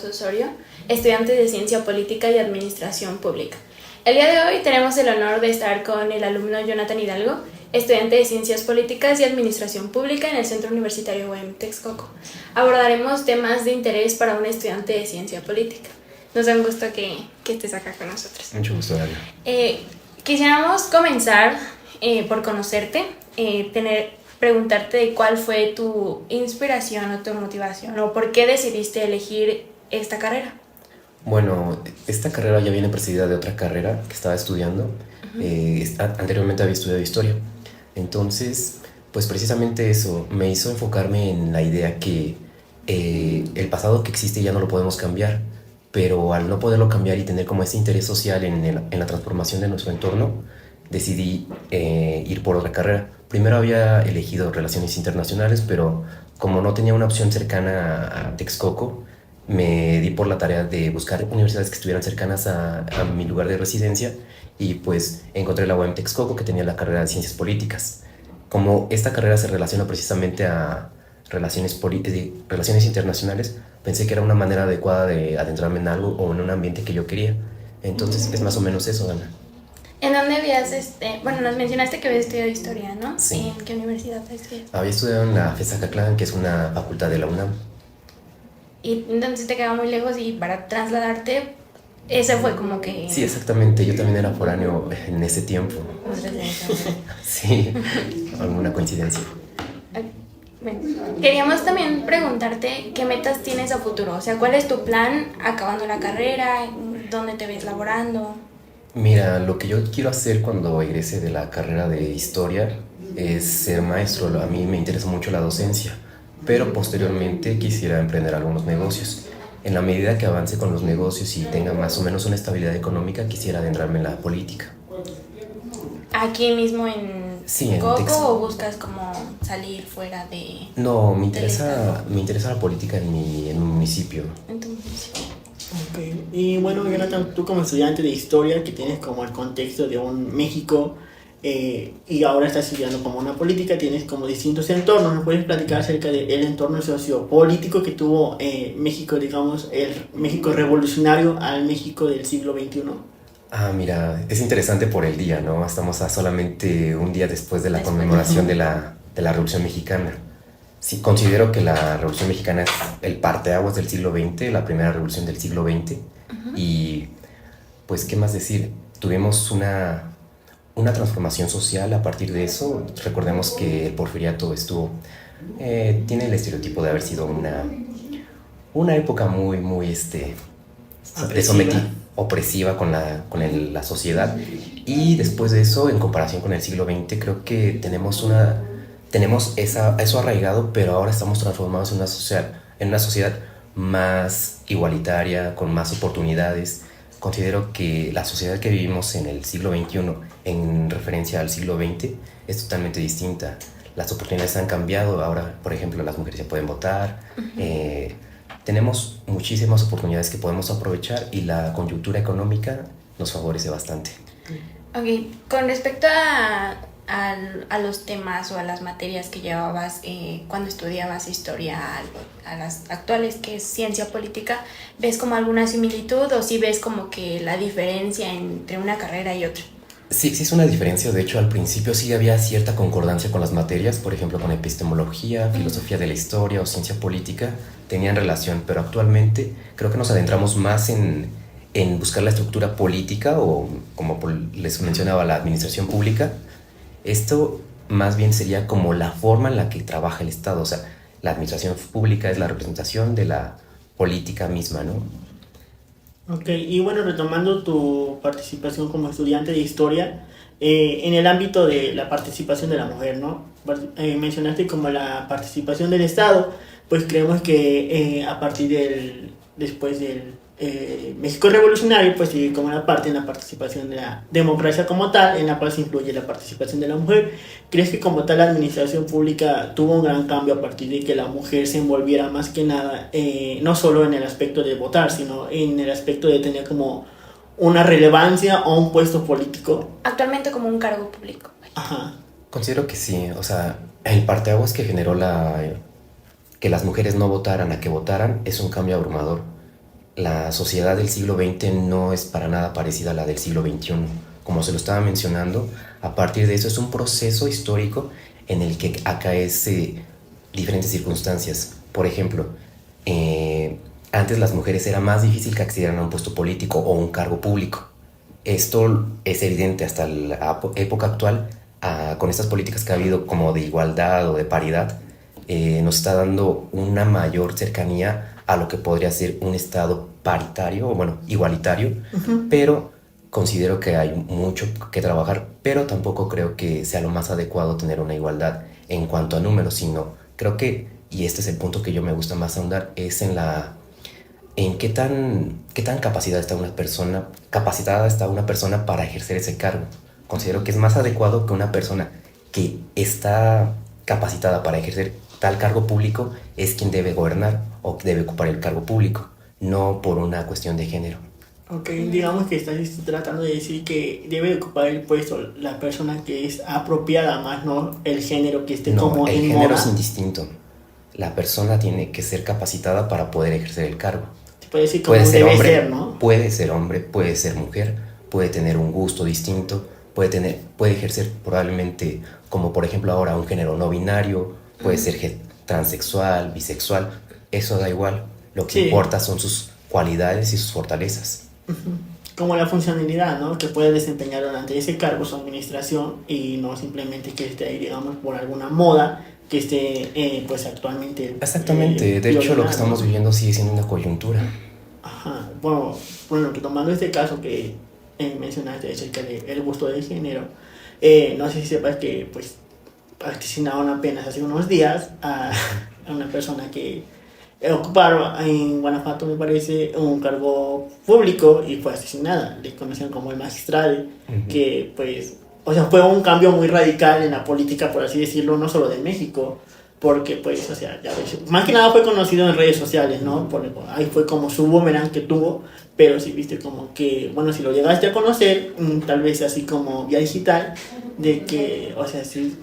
Osorio, estudiante de Ciencia Política y Administración Pública. El día de hoy tenemos el honor de estar con el alumno Jonathan Hidalgo, estudiante de Ciencias Políticas y Administración Pública en el Centro Universitario UEM Texcoco. Abordaremos temas de interés para un estudiante de Ciencia Política. Nos da un gusto que estés acá con nosotros. Mucho gusto, Ana. Quisiéramos comenzar por conocerte, preguntarte de cuál fue tu inspiración o tu motivación o por qué decidiste elegir esta carrera. Bueno, esta carrera ya viene precedida de otra carrera que estaba estudiando. Anteriormente había estudiado historia. Entonces, pues precisamente eso me hizo enfocarme en la idea que el pasado que existe ya no lo podemos cambiar, pero al no poderlo cambiar y tener como ese interés social en la transformación de nuestro entorno, decidí ir por otra carrera. Primero había elegido Relaciones Internacionales, pero como no tenía una opción cercana a Texcoco, me di por la tarea de buscar universidades que estuvieran cercanas a mi lugar de residencia y pues encontré la UEM Texcoco, que tenía la carrera de Ciencias Políticas. Como esta carrera se relaciona precisamente a relaciones internacionales, pensé que era una manera adecuada de adentrarme en algo o en un ambiente que yo quería. Entonces es más o menos eso, Ana. ¿En dónde habías, nos mencionaste que habías estudiado historia, ¿no? Sí. ¿En qué universidad estudiaste? Había estudiado en la FES Zacatlán, que es una facultad de la UNAM. Y entonces te quedaba muy lejos y para trasladarte, ese fue como que... Sí, exactamente. Yo también era foráneo en ese tiempo. Sí, alguna coincidencia. Bueno, queríamos también preguntarte qué metas tienes a futuro. O sea, ¿cuál es tu plan acabando la carrera? ¿Dónde te ves laborando? Mira, lo que yo quiero hacer cuando egrese de la carrera de historia es ser maestro. A mí me interesa mucho la docencia, pero posteriormente quisiera emprender algunos negocios. En la medida que avance con los negocios y tenga más o menos una estabilidad económica, quisiera adentrarme en la política. ¿Aquí mismo en Sí, Coco o buscas como salir fuera de...? No, me interesa la política en mi municipio. En tu municipio. Okay. Y bueno, Jonathan, tú como estudiante de historia, que tienes como el contexto de un México y ahora estás estudiando como una política, tienes como distintos entornos. ¿Nos puedes platicar acerca del entorno sociopolítico que tuvo México, digamos, el México revolucionario al México del siglo XXI? Mira, es interesante por el día, ¿no? Estamos a solamente un día después de la conmemoración de la Revolución Mexicana. Sí, considero que la Revolución Mexicana es el parteaguas del siglo XX, la primera revolución del siglo XX. Y, pues, ¿qué más decir? Tuvimos una transformación social a partir de eso. Recordemos que el porfiriato tiene el estereotipo de haber sido una época muy opresiva con la sociedad. Y después de eso, en comparación con el siglo XX, creo que tenemos eso arraigado, pero ahora estamos transformados en una sociedad más igualitaria, con más oportunidades. Considero que la sociedad que vivimos en el siglo XXI, en referencia al siglo XX, es totalmente distinta. Las oportunidades han cambiado. Ahora, por ejemplo, las mujeres ya pueden votar. Tenemos muchísimas oportunidades que podemos aprovechar y la coyuntura económica nos favorece bastante. Ok, con respecto a los temas o a las materias que llevabas cuando estudiabas historia a las actuales, que es ciencia política, ¿ves como alguna similitud o sí ves como que la diferencia entre una carrera y otra? Sí, existe una diferencia. De hecho, al principio sí había cierta concordancia con las materias, por ejemplo, con epistemología, filosofía de la historia o ciencia política, tenían relación, pero actualmente creo que nos adentramos más en buscar la estructura política o, como les mencionaba, la administración pública. Esto más bien sería como la forma en la que trabaja el Estado. O sea, la administración pública es la representación de la política misma, ¿no? Ok, y bueno, retomando tu participación como estudiante de historia, en el ámbito de la participación de la mujer, ¿no? Mencionaste como la participación del Estado, pues creemos que después del México revolucionario, pues sigue como una parte en la participación de la democracia como tal, en la cual se incluye la participación de la mujer. ¿Crees que como tal la administración pública tuvo un gran cambio a partir de que la mujer se envolviera más que nada, no solo en el aspecto de votar, sino en el aspecto de tener como una relevancia o un puesto político? Actualmente como un cargo público. Ajá. Considero que sí. O sea, el parteaguas que generó que las mujeres no votaran a que votaran es un cambio abrumador. la sociedad del siglo XX no es para nada parecida a la del siglo XXI. Como se lo estaba mencionando, a partir de eso es un proceso histórico en el que acaece diferentes circunstancias. Por ejemplo, antes las mujeres era más difícil que accedieran a un puesto político o un cargo público. Esto es evidente hasta la época actual, con estas políticas que ha habido como de igualdad o de paridad, nos está dando una mayor cercanía a lo que podría ser un estado paritario, o bueno, igualitario, pero considero que hay mucho que trabajar, pero tampoco creo que sea lo más adecuado tener una igualdad en cuanto a números, sino creo que, y este es el punto que yo me gusta más ahondar, es en qué tan capacitada está una persona para ejercer ese cargo. Considero que es más adecuado que una persona que está capacitada para ejercer tal cargo público es quien debe gobernar o debe ocupar el cargo público, no por una cuestión de género. Ok, digamos que estás tratando de decir que debe ocupar el puesto la persona que es apropiada, más no el género que esté No, como el en género moda. es indistinto. La persona tiene que ser capacitada para poder ejercer el cargo. Se puede decir como Puede ser debe hombre, ser, ¿no? puede ser hombre, puede ser mujer, puede tener un gusto distinto, puede ejercer probablemente, como por ejemplo ahora, un género no binario, puede ser transexual, bisexual, eso da igual. Lo que Sí. importa son sus cualidades y sus fortalezas. Como la funcionalidad, ¿no? Que puede desempeñar durante ese cargo, su administración, y no simplemente que esté ahí, digamos, por alguna moda que esté, pues, actualmente. Exactamente, de hecho lo que violada, estamos ¿no? viviendo sigue siendo una coyuntura. Ajá. Bueno, retomando este caso que mencionaste acerca del gusto de género, no sé si sepas que, pues, asesinaron apenas hace unos días a una persona que ocupaba en Guanajuato, me parece, un cargo público y fue asesinada. Le conocían como el magistrado, que pues, o sea, fue un cambio muy radical en la política, por así decirlo, no solo de México, porque pues, o sea, ya ves, más que nada fue conocido en redes sociales, ¿no? Ahí fue como su boomerang que tuvo, pero sí viste como que, bueno, si lo llegaste a conocer, tal vez así como vía digital, de que, o sea, sí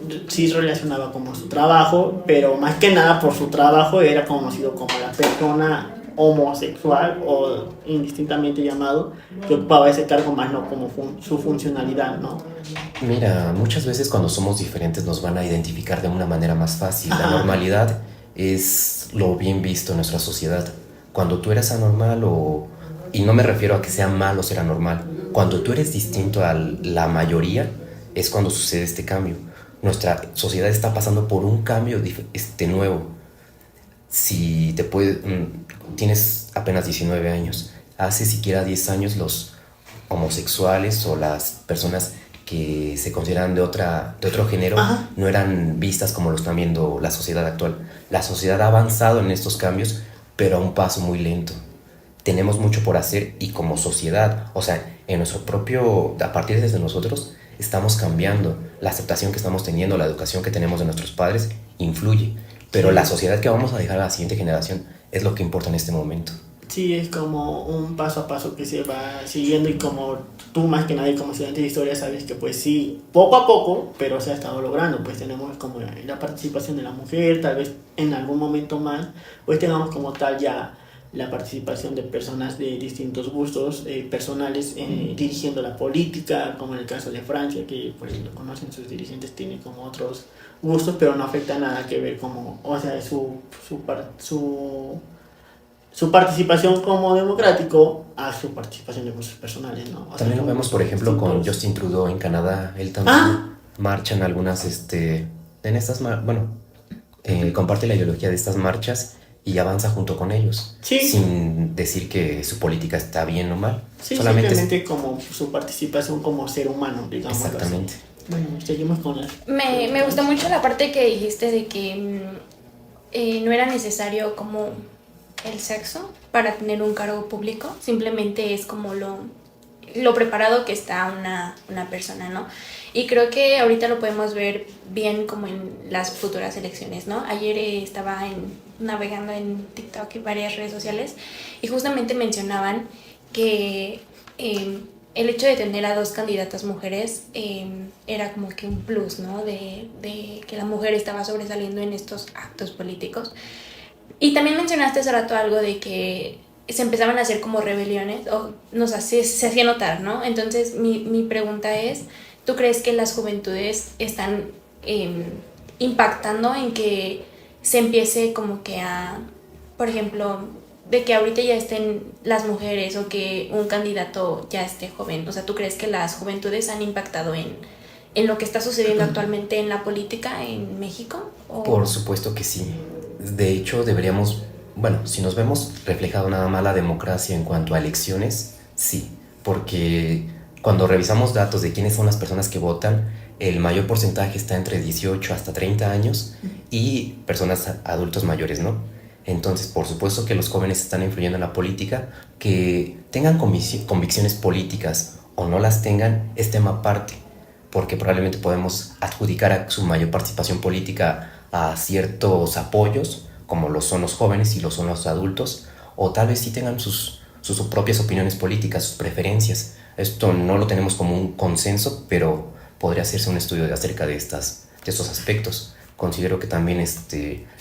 relacionaba como su trabajo, pero más que nada por su trabajo era conocido como la persona homosexual o indistintamente llamado que ocupaba ese cargo, más no como su funcionalidad, ¿no? Mira, muchas veces cuando somos diferentes nos van a identificar de una manera más fácil. La Ajá. normalidad es lo bien visto en nuestra sociedad. Cuando tú eres anormal y no me refiero a que sea malo ser anormal, cuando tú eres distinto a la mayoría es cuando sucede este cambio. Nuestra sociedad está pasando por un cambio nuevo. Si tienes apenas 19 años, hace siquiera 10 años los homosexuales o las personas que se consideran de otro género Ajá. no eran vistas como lo están viendo la sociedad actual. La sociedad ha avanzado en estos cambios, pero a un paso muy lento. Tenemos mucho por hacer y como sociedad, o sea, a partir de nosotros, estamos cambiando. La aceptación que estamos teniendo, la educación que tenemos de nuestros padres, influye. Pero Sí. la sociedad que vamos a dejar a la siguiente generación es lo que importa en este momento. Sí, es como un paso a paso que se va siguiendo y como tú más que nadie como estudiante de historia sabes que pues sí, poco a poco, pero se ha estado logrando, pues tenemos como la participación de la mujer, tal vez en algún momento más, pues tengamos como tal ya la participación de personas de distintos gustos personales dirigiendo la política, como en el caso de Francia, que pues lo conocen sus dirigentes, tienen como otros gustos, pero no afecta nada que ver como, o sea, su participación como democrático a su participación de gustos personales, ¿no? O sea, También lo son vemos, por ejemplo, con distintos. Justin Trudeau en Canadá. Él también marcha en algunas, comparte la ideología de estas marchas y avanza junto con ellos, Sí. sin decir que su política está bien o mal. Sí, Solamente simplemente como su participación como ser humano, digamos. exactamente. Bueno, seguimos con la... Me gustó mucho la parte que dijiste de que no era necesario como el sexo para tener un cargo público, simplemente es como lo preparado que está una persona, ¿no? Y creo que ahorita lo podemos ver bien como en las futuras elecciones, ¿no? Ayer estaba navegando en TikTok y varias redes sociales y justamente mencionaban que el hecho de tener a dos candidatas mujeres era como que un plus, ¿no? De que la mujer estaba sobresaliendo en estos actos políticos. Y también mencionaste hace rato algo de que se empezaban a hacer como rebeliones, o se hacía notar, ¿no? Entonces mi pregunta es, ¿tú crees que las juventudes están impactando en que se empiece como que a, por ejemplo, de que ahorita ya estén las mujeres o que un candidato ya esté joven? O sea, ¿tú crees que las juventudes han impactado en lo que está sucediendo actualmente en la política en México? ¿O? Por supuesto que sí. De hecho, deberíamos, bueno, si nos vemos reflejado nada más la democracia en cuanto a elecciones, sí, porque cuando revisamos datos de quiénes son las personas que votan, el mayor porcentaje está entre 18 hasta 30 años y personas adultos mayores, ¿no? Entonces, por supuesto que los jóvenes están influyendo en la política, que tengan convicciones políticas o no las tengan, es tema aparte, porque probablemente podemos adjudicar a su mayor participación política a ciertos apoyos, como lo son los jóvenes y lo son los adultos, o tal vez sí tengan sus propias opiniones políticas, sus preferencias. Esto no lo tenemos como un consenso, pero podría hacerse un estudio acerca de estos aspectos. Considero que también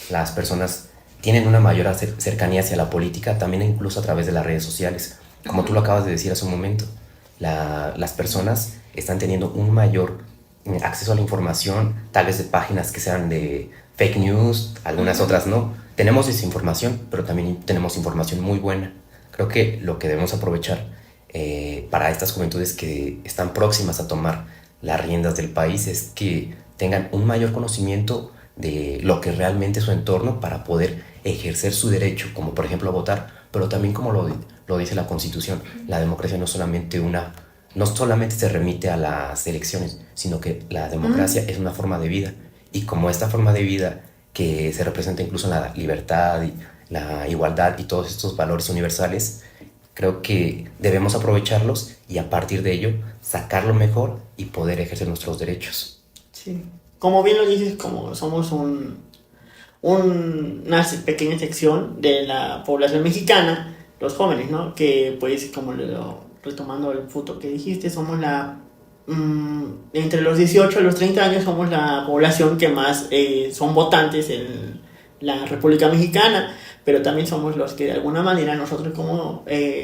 las personas tienen una mayor cercanía hacia la política, también incluso a través de las redes sociales. Como tú lo acabas de decir hace un momento, las personas están teniendo un mayor acceso a la información, tal vez de páginas que sean de fake news, algunas otras no. Tenemos desinformación, pero también tenemos información muy buena. Creo que lo que debemos aprovechar para estas juventudes que están próximas a tomar las riendas del país es que tengan un mayor conocimiento de lo que realmente es su entorno para poder ejercer su derecho, como por ejemplo a votar, pero también como lo dice la Constitución, la democracia no solamente se remite a las elecciones, sino que la democracia es una forma de vida, y como esta forma de vida que se representa incluso en la libertad y la igualdad y todos estos valores universales, creo que debemos aprovecharlos y a partir de ello sacar lo mejor y poder ejercer nuestros derechos. Sí. Como bien lo dices, como somos una pequeña sección de la población mexicana, los jóvenes, ¿no? Que pues como retomando el punto que dijiste, somos entre los 18 a los 30 años somos la población que más son votantes en la República Mexicana, pero también somos los que de alguna manera nosotros como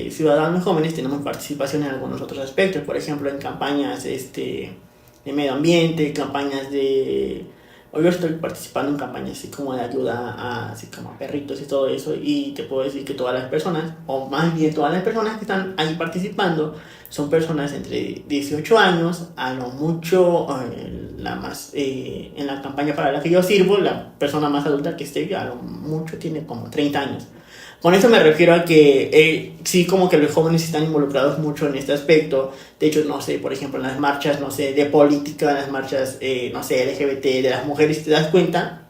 ciudadanos jóvenes tenemos participación en algunos otros aspectos, por ejemplo en campañas de medio ambiente, campañas de... Hoy yo estoy participando en campañas así como de ayuda así como a perritos y todo eso, y te puedo decir que todas las personas, o más bien todas las personas que están ahí participando, son personas entre 18 años, a lo mucho, en la campaña para la que yo sirvo, la persona más adulta que esté, a lo mucho tiene como 30 años. Con eso me refiero a que sí, como que los jóvenes están involucrados mucho en este aspecto. De hecho, no sé, por ejemplo, en las marchas, no sé, de política, en las marchas, no sé, LGBT, de las mujeres, ¿te das cuenta?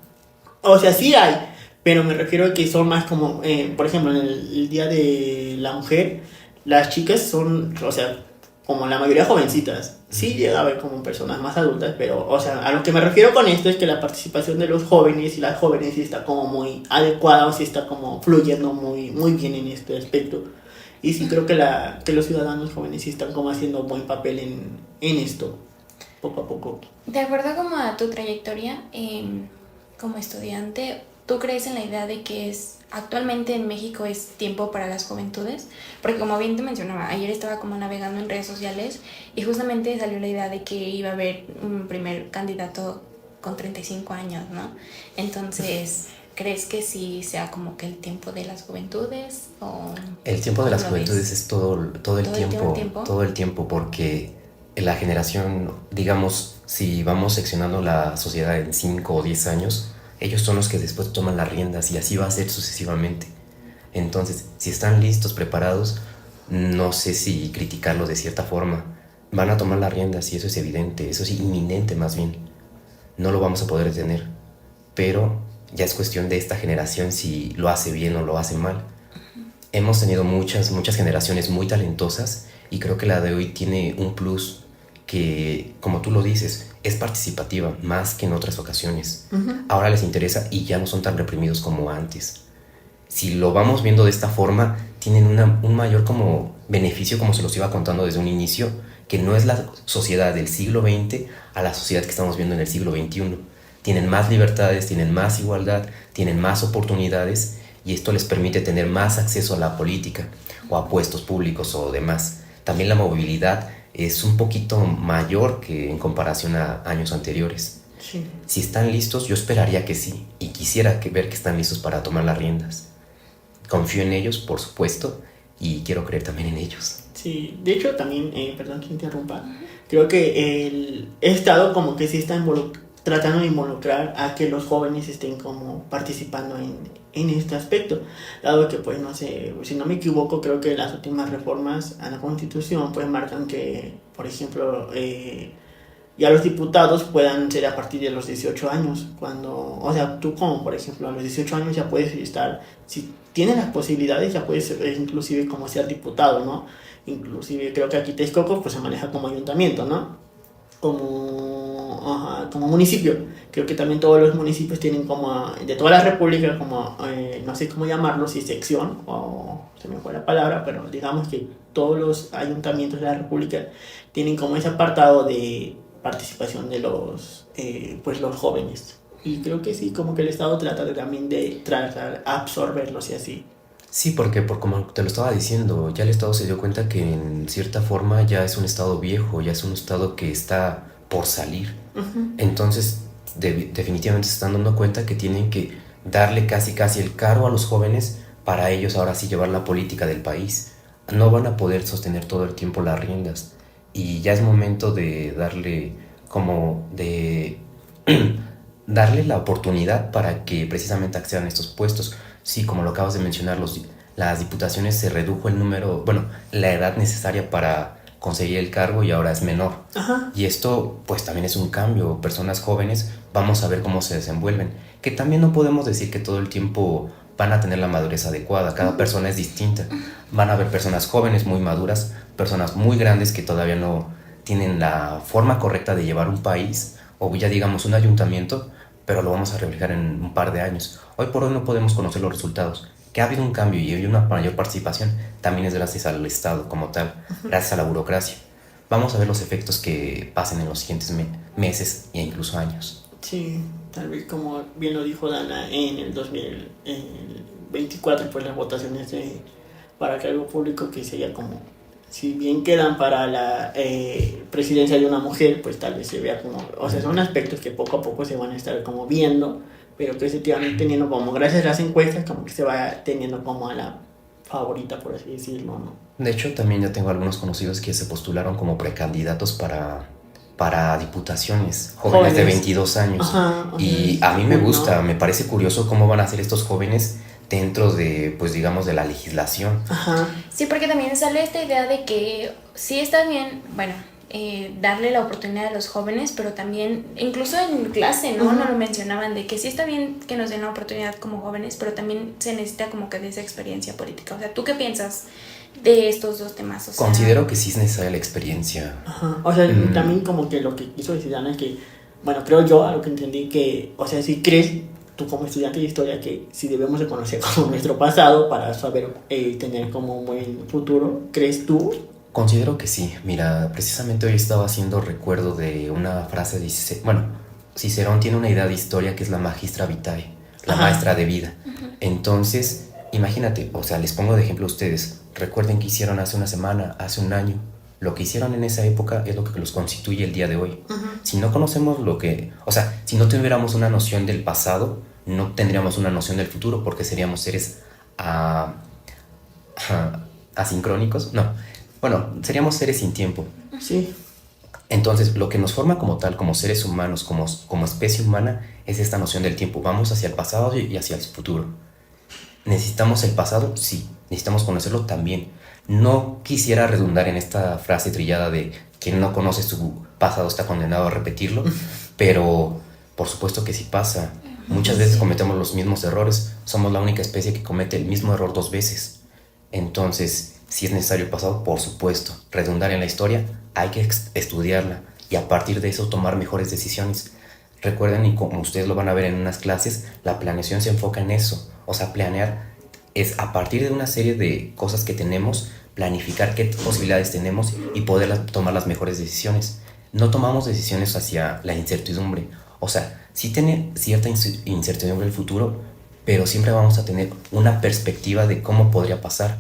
O sea, sí hay, pero me refiero a que son más como, por ejemplo, en el Día de la Mujer, las chicas son, o sea, como la mayoría jovencitas. Sí llega a haber como personas más adultas, pero, o sea, a lo que me refiero con esto es que la participación de los jóvenes y las jóvenes sí está como muy adecuada, o sí está como fluyendo muy, muy bien en este aspecto. Y sí creo que los ciudadanos jóvenes sí están como haciendo buen papel en esto, poco a poco. De acuerdo como a tu trayectoria como estudiante, ¿tú crees en la idea de que actualmente en México es tiempo para las juventudes? Porque como bien te mencionaba, ayer estaba como navegando en redes sociales y justamente salió la idea de que iba a haber un primer candidato con 35 años, ¿no? Entonces, ¿crees que sí sea como que el tiempo de las juventudes? ¿O el tiempo de las juventudes ves? Es todo el tiempo, porque la generación, digamos, si vamos seccionando la sociedad en 5 o 10 años, ellos son los que después toman las riendas y así va a ser sucesivamente. Entonces, si están listos, preparados, no sé si criticarlos de cierta forma. Van a tomar las riendas y eso es evidente, eso es inminente más bien. No lo vamos a poder detener, pero ya es cuestión de esta generación si lo hace bien o lo hace mal. Hemos tenido muchas generaciones muy talentosas y creo que la de hoy tiene un plus que, como tú lo dices, es participativa más que en otras ocasiones. Ahora les interesa y ya no son tan reprimidos como antes. Si lo vamos viendo de esta forma, tienen un mayor como beneficio, como se los iba contando desde un inicio, que no es la sociedad del siglo XX a la sociedad que estamos viendo en el siglo XXI. Tienen más libertades, tienen más igualdad, tienen más oportunidades y esto les permite tener más acceso a la política o a puestos públicos o demás. También la movilidad es un poquito mayor que en comparación a años anteriores. Sí. Si están listos, yo esperaría que sí, y quisiera ver que están listos para tomar las riendas. Confío en ellos, por supuesto, y quiero creer también en ellos. Sí, de hecho también, perdón que interrumpa, creo que el Estado como que sí está tratando de involucrar a que los jóvenes estén como participando en este aspecto, dado que pues no sé, si no me equivoco, creo que las últimas reformas a la Constitución pues marcan que, por ejemplo, ya los diputados puedan ser a partir de los 18 años, cuando, o sea, tú como por ejemplo a los 18 años ya puedes estar, si tienes las posibilidades ya puedes inclusive como ser diputado, ¿no? Inclusive creo que aquí Texcoco pues se maneja como ayuntamiento, ¿no? Como municipio. Creo que también todos los municipios tienen como, de toda la república, como, no sé cómo llamarlo, si sección o se me fue la palabra, pero digamos que todos los ayuntamientos de la república tienen como ese apartado de participación de pues los jóvenes. Y creo que sí, como que el Estado trata también de tratar de absorberlos y así. Sí, porque por como te lo estaba diciendo, ya el Estado se dio cuenta que en cierta forma ya es un Estado viejo, ya es un Estado que está por salir. Uh-huh. Entonces, definitivamente se están dando cuenta que tienen que darle casi el cargo a los jóvenes para ellos ahora sí llevar la política del país. No van a poder sostener todo el tiempo las riendas y ya es momento de darle darle la oportunidad para que precisamente accedan a estos puestos. Sí, como lo acabas de mencionar, las diputaciones se redujo la edad necesaria para conseguir el cargo y ahora es menor. Ajá. Y esto pues también es un cambio. Personas jóvenes, vamos a ver cómo se desenvuelven. Que también no podemos decir que todo el tiempo van a tener la madurez adecuada. Cada persona es distinta. Van a haber personas jóvenes muy maduras, personas muy grandes que todavía no tienen la forma correcta de llevar un país o ya digamos un ayuntamiento, pero lo vamos a reflejar en un par de años. Hoy por hoy no podemos conocer los resultados. Que ha habido un cambio y hay una mayor participación también es gracias al Estado como tal, gracias a la burocracia. Vamos a ver los efectos que pasen en los siguientes meses e incluso años. Sí, tal vez como bien lo dijo Dana, en el 2024 pues las votaciones para cargo público que sería como, si bien quedan para la presidencia de una mujer, pues tal vez se vea como, o sea, son aspectos que poco a poco se van a estar como viendo, pero que se van teniendo como, gracias a las encuestas, como que se va teniendo como a la favorita, por así decirlo, ¿no? De hecho, también ya tengo algunos conocidos que se postularon como precandidatos para diputaciones, jóvenes de 22 años. Ajá, y a mí me gusta, me parece curioso cómo van a ser estos jóvenes dentro de, pues digamos, de la legislación. Ajá. Sí, porque también sale esta idea de que sí está bien, bueno, darle la oportunidad a los jóvenes, pero también, incluso en clase, ¿no? Uh-huh. Nos lo mencionaban, de que sí está bien que nos den la oportunidad como jóvenes, pero también se necesita como que de esa experiencia política. O sea, ¿tú qué piensas de estos dos temas? O sea, considero que sí es necesaria la experiencia. Ajá. O sea, también como que lo que quiso decir Ana es que, bueno, creo yo, a lo que entendí, que, o sea, si crees tú como estudiante de historia que si debemos de conocer como nuestro pasado para saber tener como un buen futuro, ¿crees tú? Considero que sí. Mira, precisamente hoy estaba haciendo recuerdo de una frase de Cicerón tiene una idea de historia que es la magistra vitae, la Ajá. maestra de vida. Entonces, imagínate, o sea, les pongo de ejemplo a ustedes. Recuerden que hicieron hace una semana, hace un año. Lo que hicieron en esa época es lo que los constituye el día de hoy. Si no conocemos si no tuviéramos una noción del pasado, no tendríamos una noción del futuro porque seríamos seres asincrónicos. No, bueno, seríamos seres sin tiempo. Sí. Entonces, lo que nos forma como tal, como seres humanos, como especie humana, es esta noción del tiempo. Vamos hacia el pasado y hacia el futuro. ¿Necesitamos el pasado? Sí. ¿Necesitamos conocerlo? También. No quisiera redundar en esta frase trillada de quien no conoce su pasado está condenado a repetirlo, pero por supuesto que sí pasa. Muchas veces cometemos los mismos errores. Somos la única especie que comete el mismo error 2 veces. Entonces, si es necesario el pasado, por supuesto. Redundar en la historia, hay que estudiarla y a partir de eso tomar mejores decisiones. Recuerden, y como ustedes lo van a ver en unas clases, la planeación se enfoca en eso. O sea, planear es a partir de una serie de cosas que tenemos, planificar qué posibilidades tenemos y poder tomar las mejores decisiones. No tomamos decisiones hacia la incertidumbre. O sea, sí tiene cierta incertidumbre el futuro, pero siempre vamos a tener una perspectiva de cómo podría pasar.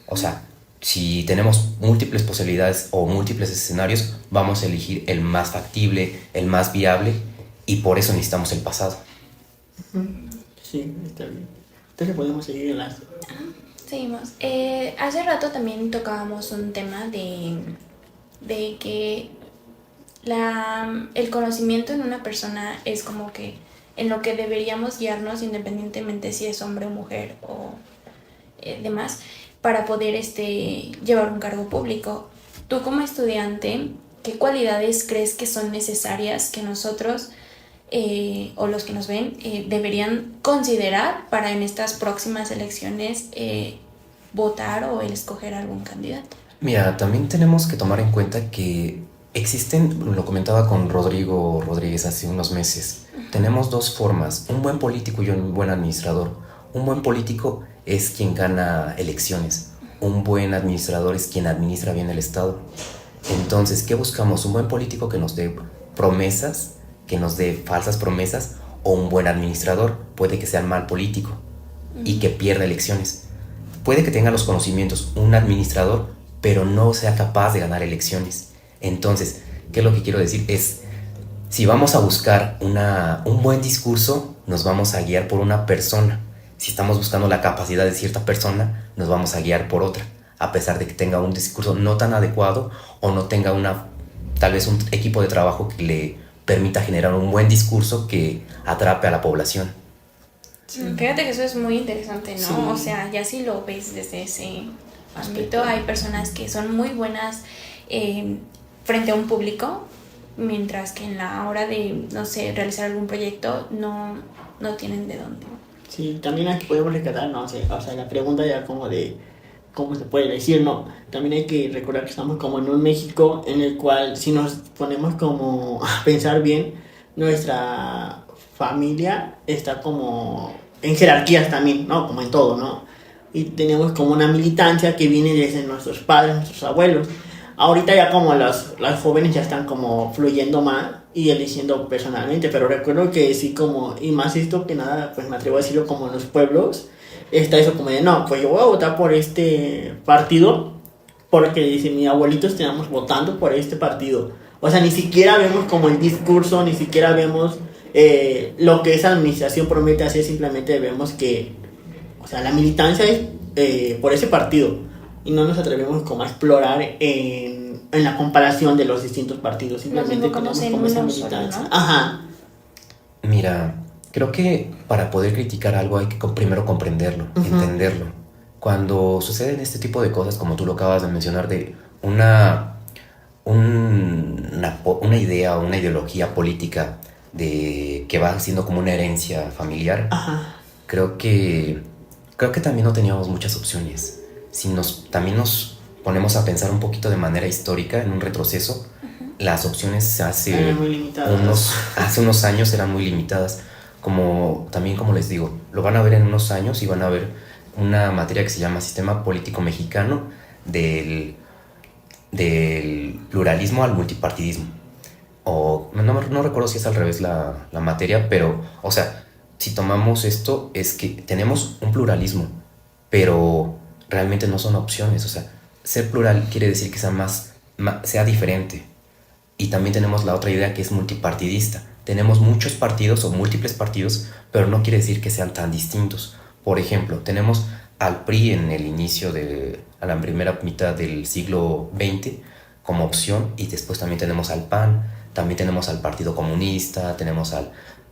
O sea, si tenemos múltiples posibilidades o múltiples escenarios, vamos a elegir el más factible, el más viable, y por eso necesitamos el pasado. Sí, está bien. Entonces podemos seguir en las... Seguimos. Hace rato también tocábamos un tema de que el conocimiento en una persona es como que en lo que deberíamos guiarnos independientemente si es hombre o mujer o demás, para poder llevar un cargo público. Tú como estudiante, ¿qué cualidades crees que son necesarias que nosotros o los que nos ven deberían considerar para en estas próximas elecciones votar o escoger algún candidato? Mira, también tenemos que tomar en cuenta que existen, lo comentaba con Rodrigo Rodríguez hace unos meses, tenemos dos formas, un buen político y un buen administrador. Un buen político es quien gana elecciones, un buen administrador es quien administra bien el Estado. Entonces, ¿qué buscamos? Un buen político que nos dé promesas, que nos dé falsas promesas, o un buen administrador, puede que sea un mal político y que pierda elecciones. Puede que tenga los conocimientos, un administrador, pero no sea capaz de ganar elecciones. Entonces, ¿qué es lo que quiero decir? Es, si vamos a buscar un buen discurso, nos vamos a guiar por una persona. Si estamos buscando la capacidad de cierta persona, nos vamos a guiar por otra, a pesar de que tenga un discurso no tan adecuado o no tenga tal vez un equipo de trabajo que le permita generar un buen discurso que atrape a la población. Sí. Fíjate que eso es muy interesante, ¿no? Sí. O sea, ya si lo ves desde ese ámbito, hay personas que son muy buenas frente a un público, mientras que en la hora de, no sé, realizar algún proyecto no tienen de dónde. Sí, también aquí podemos rescatar, ¿no? O sea, la pregunta ya como de cómo se puede decir, ¿no? También hay que recordar que estamos como en un México en el cual, si nos ponemos como a pensar bien, nuestra familia está como en jerarquías también, ¿no? Como en todo, ¿no? Y tenemos como una militancia que viene desde nuestros padres, nuestros abuelos. Ahorita ya como las jóvenes ya están como fluyendo más y eligiendo personalmente, pero recuerdo que sí como, y más esto que nada, pues me atrevo a decirlo como en los pueblos, está eso como de, no, pues yo voy a votar por este partido, porque dice, mi abuelito estamos votando por este partido. O sea, ni siquiera vemos como el discurso, ni siquiera vemos lo que esa administración promete hacer, simplemente vemos que, o sea, la militancia es por ese partido. Y no nos atrevemos como a explorar en la comparación de los distintos partidos. Simplemente tenemos como esa militancia. ¿No? Ajá. Mira, creo que para poder criticar algo hay que primero comprenderlo, entenderlo. Cuando suceden este tipo de cosas, como tú lo acabas de mencionar, de una idea o una ideología política de que va siendo como una herencia familiar, Ajá. creo que también no teníamos muchas opciones. Si también nos ponemos a pensar un poquito de manera histórica, en un retroceso, las opciones hace unos años eran muy limitadas. Como les digo, lo van a ver en unos años y van a ver una materia que se llama Sistema Político Mexicano, del pluralismo al multipartidismo. O no recuerdo si es al revés la materia, pero, o sea, si tomamos esto, es que tenemos un pluralismo, pero realmente no son opciones. O sea, ser plural quiere decir que sea diferente. Y también tenemos la otra idea que es multipartidista. Tenemos muchos partidos o múltiples partidos, pero no quiere decir que sean tan distintos. Por ejemplo, tenemos al PRI en el inicio a la primera mitad del siglo XX como opción, y después también tenemos al PAN, también tenemos al Partido Comunista, tenemos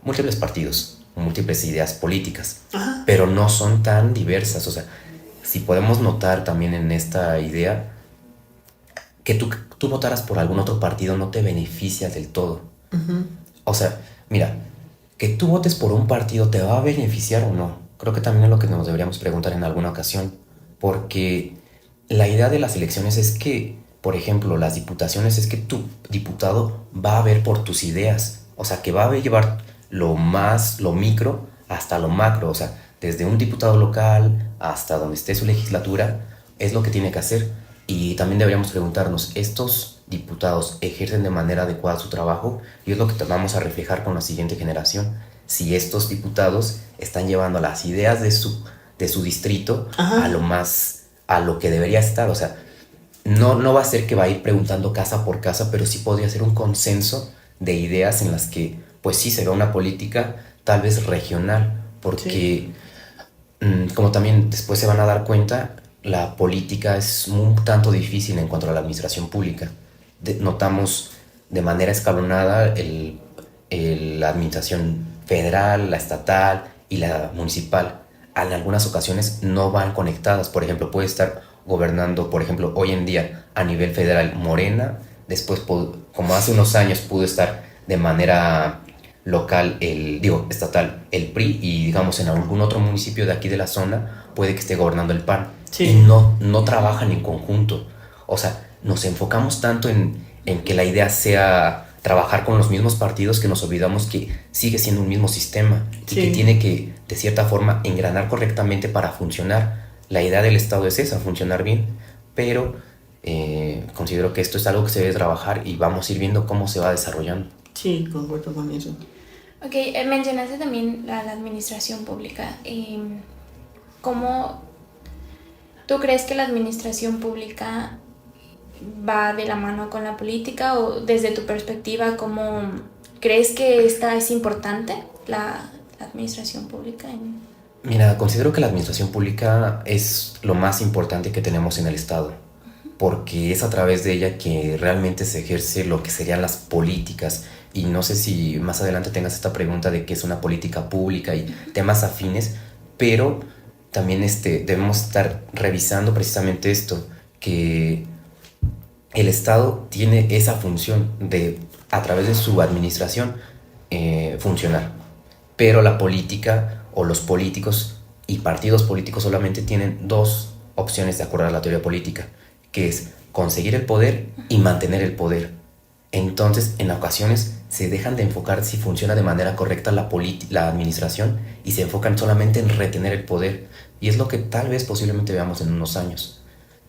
múltiples partidos, múltiples ideas políticas. Ajá. Pero no son tan diversas. O sea, si podemos notar también en esta idea que tú votaras por algún otro partido no te beneficia del todo. O sea, mira, que tú votes por un partido ¿te va a beneficiar o no? Creo que también es lo que nos deberíamos preguntar en alguna ocasión, porque la idea de las elecciones es que, por ejemplo, las diputaciones es que tu diputado va a ver por tus ideas. O sea, que va a llevar lo micro hasta lo macro. O sea, desde un diputado local hasta donde esté su legislatura, es lo que tiene que hacer. Y también deberíamos preguntarnos, ¿estos diputados ejercen de manera adecuada su trabajo? Y es lo que vamos a reflejar con la siguiente generación. si estos diputados están llevando las ideas de su distrito Ajá. a lo que debería estar. O sea, no va a ser que va a ir preguntando casa por casa, pero sí podría ser un consenso de ideas en las que, pues sí, se ve una política tal vez regional, porque como también después se van a dar cuenta, la política es un tanto difícil en cuanto a la administración pública. Notamos de manera escalonada la administración federal, la estatal y la municipal. En algunas ocasiones no van conectadas. Por ejemplo, puede estar gobernando, por ejemplo, hoy en día a nivel federal Morena, después, como hace unos años, pudo estar de manera local, estatal, el PRI, y digamos en algún otro municipio de aquí de la zona puede que esté gobernando el PAN. Sí. Y no trabajan en conjunto. O sea, nos enfocamos tanto en que la idea sea trabajar con los mismos partidos, que nos olvidamos que sigue siendo un mismo sistema y Sí. que tiene que, de cierta forma, engranar correctamente para funcionar. La idea del Estado es esa, funcionar bien, pero considero que esto es algo que se debe trabajar y vamos a ir viendo cómo se va desarrollando. Sí, concuerdo con eso. Ok, mencionaste también la administración pública. ¿Cómo tú crees que la administración pública va de la mano con la política, o desde tu perspectiva, cómo crees que esta es importante, la administración pública? Mira, considero que la administración pública es lo más importante que tenemos en el Estado, porque es a través de ella que realmente se ejerce lo que serían las políticas. Y no sé si más adelante tengas esta pregunta de qué es una política pública y temas afines, pero también debemos estar revisando precisamente esto, que el Estado tiene esa función de, a través de su administración, funcionar. Pero la política o los políticos y partidos políticos solamente tienen dos opciones de acuerdo a la teoría política, que es conseguir el poder y mantener el poder. Entonces, en ocasiones se dejan de enfocar si funciona de manera correcta la administración y se enfocan solamente en retener el poder. Y es lo que tal vez posiblemente veamos en unos años.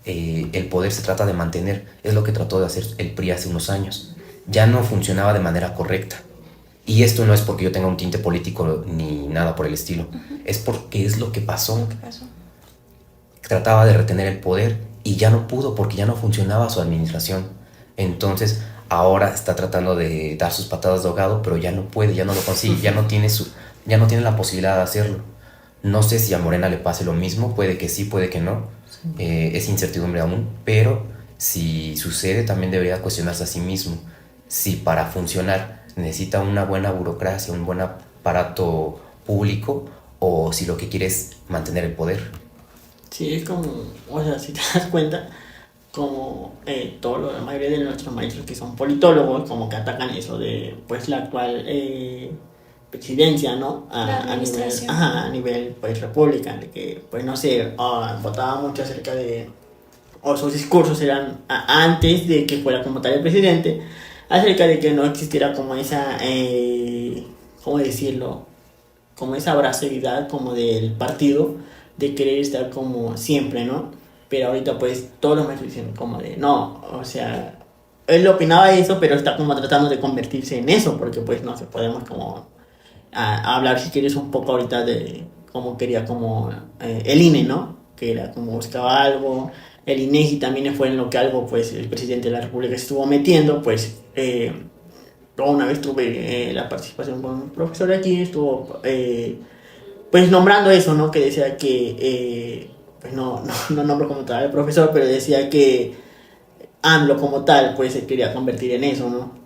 El poder se trata de mantener, es lo que trató de hacer el PRI hace unos años. Ya no funcionaba de manera correcta. Y esto no es porque yo tenga un tinte político ni nada por el estilo. Es porque es lo que pasó. ¿Qué pasó? Trataba de retener el poder y ya no pudo porque ya no funcionaba su administración. Entonces ahora está tratando de dar sus patadas de ahogado, pero ya no puede, ya no lo consigue, ya no tiene la posibilidad de hacerlo. No sé si a Morena le pase lo mismo, puede que sí, puede que no. Es incertidumbre aún, pero si sucede también debería cuestionarse a sí mismo si para funcionar necesita una buena burocracia, un buen aparato público, o si lo que quiere es mantener el poder. Sí, es como, o sea, si te das cuenta, como la mayoría de nuestros maestros que son politólogos, como que atacan eso de, pues, la actual presidencia, ¿no? La administración. A nivel, pues, república, de que, pues, no sé, votaba mucho acerca de, o sus discursos eran antes de que fuera como tal el presidente, acerca de que no existiera como esa, ¿cómo decirlo? Como esa abrazosidad como del partido, de querer estar como siempre, ¿no? Pero ahorita pues todos los maestros dicen como de no, o sea, él opinaba eso, pero está como tratando de convertirse en eso, porque pues no sé, podemos como hablar si quieres un poco ahorita de cómo quería como el INE, ¿no? Que era como buscaba algo, el INEGI también fue en lo que algo pues el presidente de la República se estuvo metiendo, pues una vez tuve la participación con un profesor aquí, estuvo pues nombrando eso, ¿no? Que decía que pues no nombro como tal el profesor, pero decía que AMLO como tal pues se quería convertir en eso, ¿no?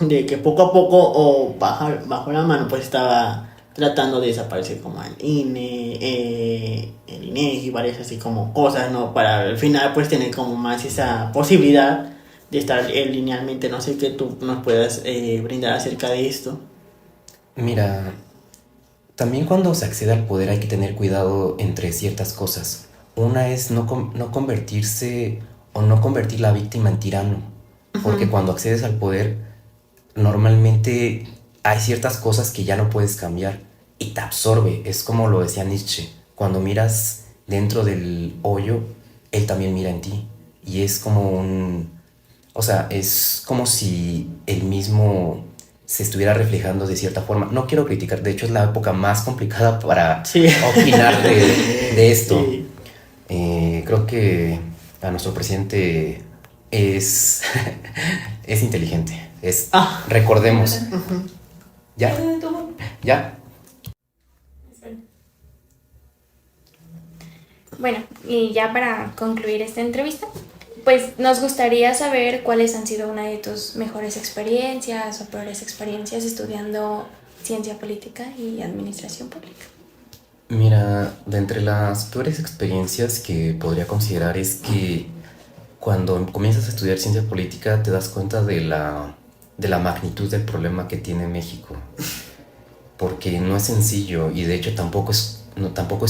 De que poco a poco o bajo la mano pues estaba tratando de desaparecer como el INE, el INEGI y varias así como cosas, ¿no? Para al final pues tener como más esa posibilidad de estar linealmente. No sé qué tú nos puedas brindar acerca de esto. Mira, también cuando se accede al poder hay que tener cuidado entre ciertas cosas. Una es no convertirse o no convertir la víctima en tirano. Porque cuando accedes al poder, normalmente hay ciertas cosas que ya no puedes cambiar y te absorbe. Es como lo decía Nietzsche: cuando miras dentro del hoyo, él también mira en ti. Y es como es como si el mismo se estuviera reflejando de cierta forma. No quiero criticar, de hecho es la época más complicada para Sí. opinar de esto. Sí. Creo que a nuestro presidente es, es inteligente. Recordemos. ¿Ya? ¿Ya? Bueno, y ya para concluir esta entrevista, pues nos gustaría saber cuáles han sido una de tus mejores experiencias o peores experiencias estudiando ciencia política y administración pública. Mira, de entre las peores experiencias que podría considerar es que cuando comienzas a estudiar ciencia política te das cuenta de la magnitud del problema que tiene México. Porque no es sencillo y de hecho tampoco es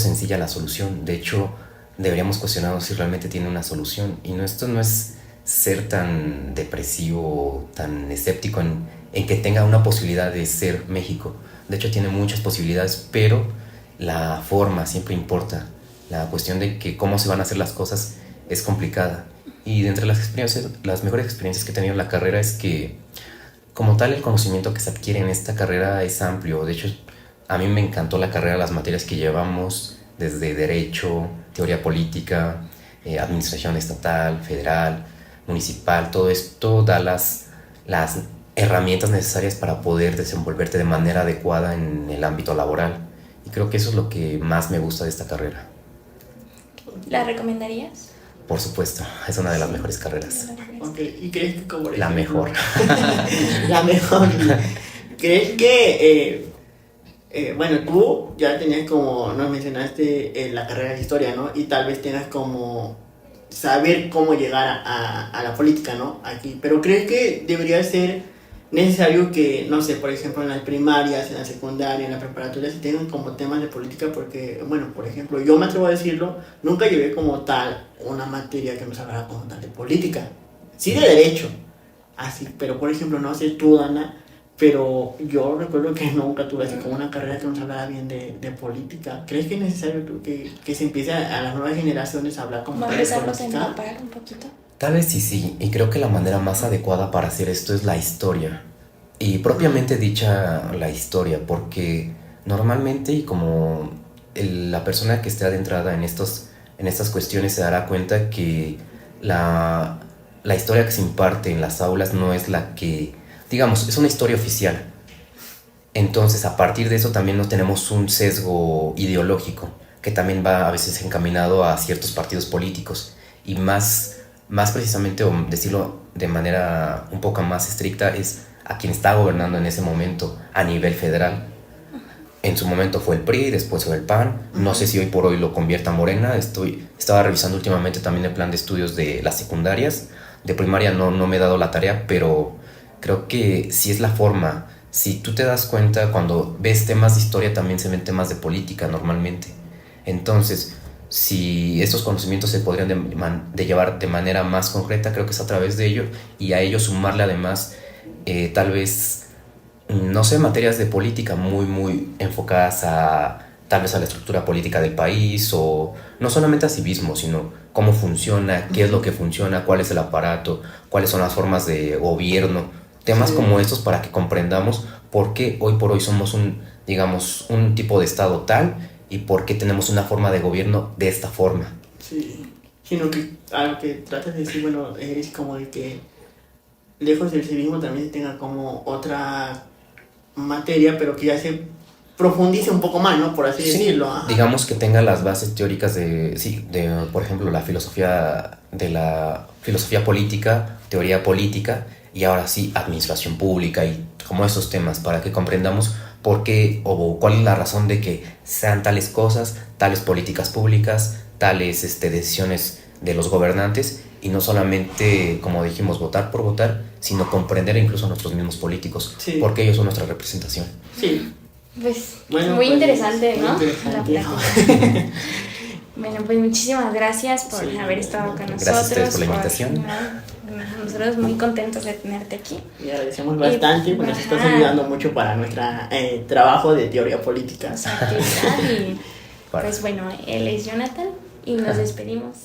sencilla la solución. De hecho, deberíamos cuestionarnos si realmente tiene una solución. Y esto no es ser tan depresivo, tan escéptico en que tenga una posibilidad de ser México. De hecho, tiene muchas posibilidades, pero la forma siempre importa. La cuestión de que cómo se van a hacer las cosas es complicada. Y de entre las mejores experiencias que he tenido en la carrera es que, como tal, el conocimiento que se adquiere en esta carrera es amplio. De hecho, a mí me encantó la carrera, las materias que llevamos, desde Derecho, Teoría Política, Administración Estatal, Federal, Municipal. Todo esto da las herramientas necesarias para poder desenvolverte de manera adecuada en el ámbito laboral. Y creo que eso es lo que más me gusta de esta carrera. ¿La recomendarías? Por supuesto, es una de las mejores carreras. Ok, ¿y crees que como La mejor. La mejor. ¿Crees que, bueno, tú ya tenías como, nos mencionaste la carrera de historia, ¿no? Y tal vez tengas como saber cómo llegar a la política, ¿no? Aquí. Pero ¿crees que debería ser necesario que, no sé, por ejemplo, en las primarias, en la secundaria, en la preparatoria, se tengan como temas de política? Porque, bueno, por ejemplo, yo me atrevo a decirlo, nunca llevé como tal una materia que nos hablara como tal de política. Sí de derecho, así, pero por ejemplo, no sé tú, Dana, pero yo recuerdo que nunca tuve así como una carrera que nos hablara bien de política. ¿Crees que es necesario que se empiece a las nuevas generaciones a hablar como tal de Vamos a política? empapar un poquito. Tal vez sí, y creo que la manera más adecuada para hacer esto es la historia. Y propiamente dicha la historia, porque normalmente, y como la persona que esté adentrada en estas cuestiones se dará cuenta que la historia que se imparte en las aulas no es la que, digamos, es una historia oficial. Entonces, a partir de eso también no tenemos un sesgo ideológico, que también va a veces encaminado a ciertos partidos políticos. Y más precisamente, o decirlo de manera un poco más estricta, es a quien está gobernando en ese momento a nivel federal. En su momento fue el PRI, después fue el PAN. No sé si hoy por hoy lo convierta Morena. Estaba revisando últimamente también el plan de estudios de las secundarias. De primaria no me he dado la tarea, pero creo que si es la forma. Si tú te das cuenta, cuando ves temas de historia también se ven temas de política normalmente. Entonces, si estos conocimientos se podrían de llevar de manera más concreta, creo que es a través de ello, y a ello sumarle además tal vez, no sé, materias de política muy enfocadas tal vez a la estructura política del país, o no solamente a civismo, sino cómo funciona, qué es lo que funciona, cuál es el aparato, cuáles son las formas de gobierno, temas como estos, para que comprendamos por qué hoy por hoy somos un tipo de estado tal, y por qué tenemos una forma de gobierno de esta forma. Sí, sino que algo que tratas de decir, bueno, es como el que lejos del civismo también se tenga como otra materia, pero que ya se profundice un poco más, ¿no? Por así decirlo. Ajá. Digamos que tenga las bases teóricas de, por ejemplo, la filosofía política, teoría política, y ahora sí, administración pública, y como esos temas, para que comprendamos por qué o cuál es la razón de que sean tales cosas, tales políticas públicas, tales decisiones de los gobernantes, y no solamente, como dijimos, votar por votar, sino comprender incluso a nuestros mismos políticos, porque ellos son nuestra representación. Sí. Pues bueno, muy pues, interesante, ¿no? Interesante. La plática. Bueno, pues muchísimas gracias por haber estado con nosotros. Gracias a ustedes por la invitación. Nosotros muy contentos de tenerte aquí. Y agradecemos bastante, porque nos estás ayudando mucho para nuestro trabajo de teoría política. Y pues bueno, él es Jonathan y nos despedimos.